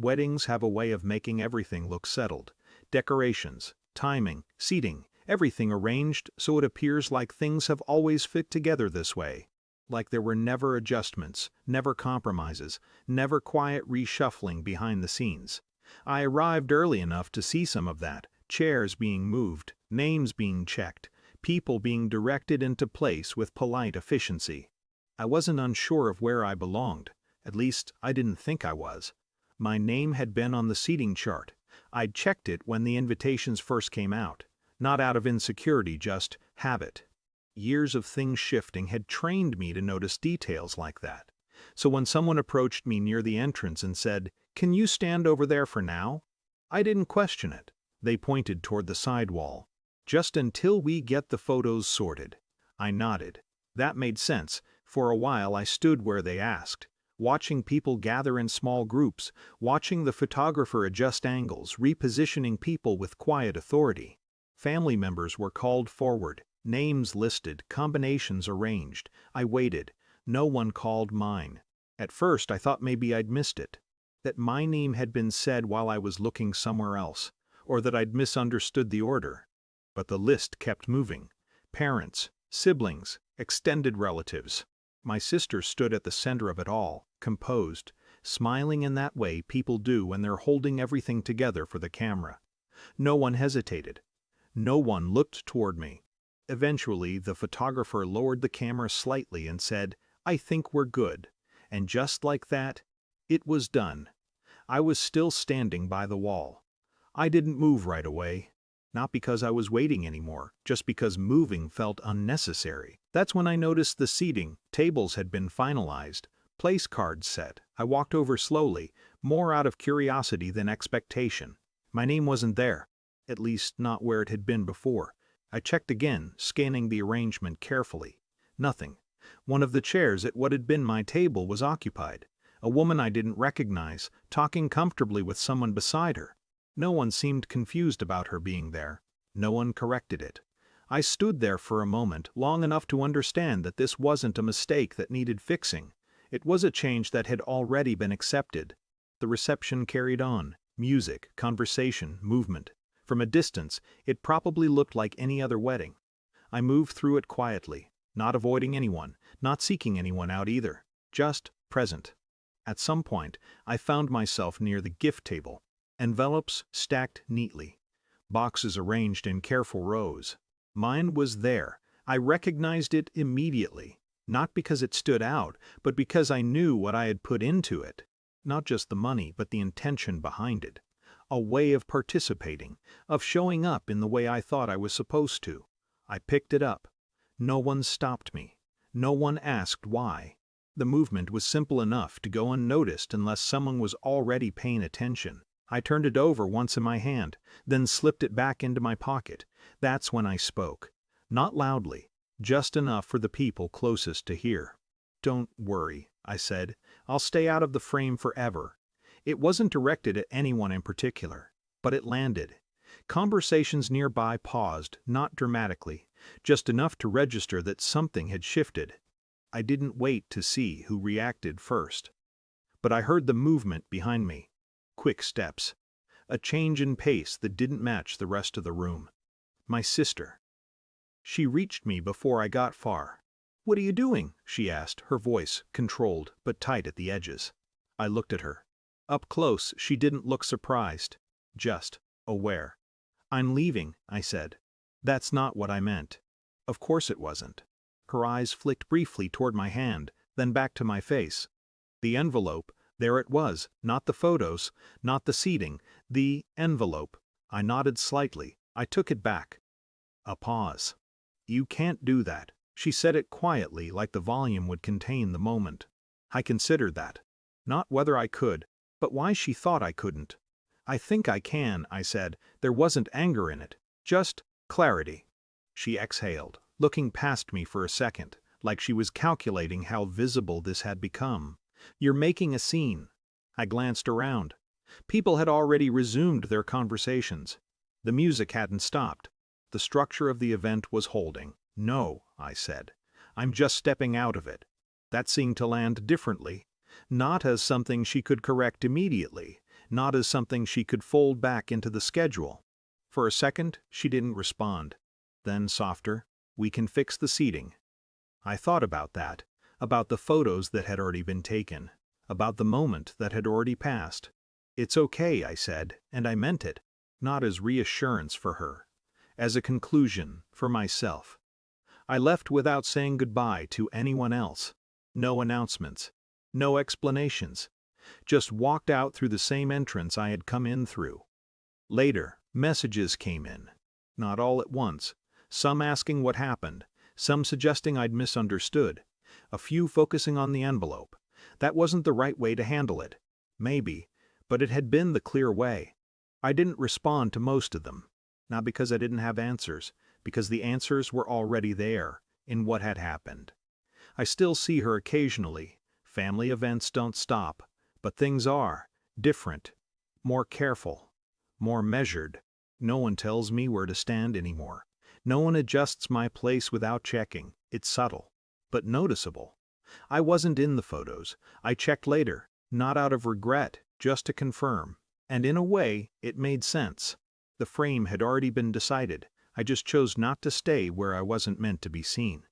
Weddings have a way of making everything look settled. Decorations, timing, seating, everything arranged so it appears like things have always fit together this way. Like there were never adjustments, never compromises, never quiet reshuffling behind the scenes. I arrived early enough to see some of that, chairs being moved, names being checked, people being directed into place with polite efficiency. I wasn't unsure of where I belonged. At least, I didn't think I was. My name had been on the seating chart. I'd checked it when the invitations first came out. Not out of insecurity, just habit. Years of things shifting had trained me to notice details like that. So when someone approached me near the entrance and said, "Can you stand over there for now?" I didn't question it. They pointed toward the side wall. "Just until we get the photos sorted." I nodded. That made sense. For a while I stood where they asked, watching people gather in small groups, watching the photographer adjust angles, repositioning people with quiet authority. Family members were called forward, names listed, combinations arranged. I waited. No one called mine. At first I thought maybe I'd missed it, that my name had been said while I was looking somewhere else, or that I'd misunderstood the order. But the list kept moving. Parents, siblings, extended relatives. My sister stood at the center of it all, composed, smiling in that way people do when they're holding everything together for the camera. No one hesitated. No one looked toward me. Eventually, the photographer lowered the camera slightly and said, "I think we're good." And just like that, it was done. I was still standing by the wall. I didn't move right away. Not because I was waiting anymore, just because moving felt unnecessary. That's when I noticed the seating. Tables had been finalized, place cards set. I walked over slowly, more out of curiosity than expectation. My name wasn't there, at least not where it had been before. I checked again, scanning the arrangement carefully. Nothing. One of the chairs at what had been my table was occupied. A woman I didn't recognize, talking comfortably with someone beside her. No one seemed confused about her being there. No one corrected it. I stood there for a moment, long enough to understand that this wasn't a mistake that needed fixing. It was a change that had already been accepted. The reception carried on. Music, conversation, movement. From a distance, it probably looked like any other wedding. I moved through it quietly, not avoiding anyone, not seeking anyone out either. Just present. At some point, I found myself near the gift table. Envelopes stacked neatly. Boxes arranged in careful rows. Mine was there. I recognized it immediately. Not because it stood out, but because I knew what I had put into it. Not just the money, but the intention behind it. A way of participating, of showing up in the way I thought I was supposed to. I picked it up. No one stopped me. No one asked why. The movement was simple enough to go unnoticed unless someone was already paying attention. I turned it over once in my hand, then slipped it back into my pocket. That's when I spoke. Not loudly, just enough for the people closest to hear. "Don't worry," I said. "I'll stay out of the frame forever." It wasn't directed at anyone in particular, but it landed. Conversations nearby paused, not dramatically, just enough to register that something had shifted. I didn't wait to see who reacted first. But I heard the movement behind me. Quick steps. A change in pace that didn't match the rest of the room. My sister. She reached me before I got far. "What are you doing?" she asked, her voice controlled but tight at the edges. I looked at her. Up close, she didn't look surprised. Just aware. "I'm leaving," I said. "That's not what I meant." Of course it wasn't. Her eyes flicked briefly toward my hand, then back to my face. The envelope, there it was, not the photos, not the seating, the envelope. I nodded slightly. I took it back. A pause. "You can't do that." She said it quietly, like the volume would contain the moment. I considered that. Not whether I could, but why she thought I couldn't. "I think I can," I said. There wasn't anger in it, just clarity. She exhaled, looking past me for a second, like she was calculating how visible this had become. "You're making a scene." I glanced around. People had already resumed their conversations. The music hadn't stopped. The structure of the event was holding. "No," I said. "I'm just stepping out of it." That seemed to land differently. Not as something she could correct immediately. not as something she could fold back into the schedule. For a second, she didn't respond. Then, softer, "We can fix the seating." I thought about that, about the photos that had already been taken, about the moment that had already passed. "It's okay," I said, and I meant it, not as reassurance for her, as a conclusion for myself. I left without saying goodbye to anyone else. No announcements, no explanations. Just walked out through the same entrance I had come in through. Later, messages came in. Not all at once. Some asking what happened, some suggesting I'd misunderstood, a few focusing on the envelope. That wasn't the right way to handle it. Maybe, but it had been the clear way. I didn't respond to most of them. Not because I didn't have answers, because the answers were already there, in what had happened. I still see her occasionally. Family events don't stop, but things are different, more careful, more measured. No one tells me where to stand anymore. No one adjusts my place without checking. It's subtle, but noticeable. I wasn't in the photos. I checked later, not out of regret, just to confirm. And in a way, it made sense. The frame had already been decided. I just chose not to stay where I wasn't meant to be seen.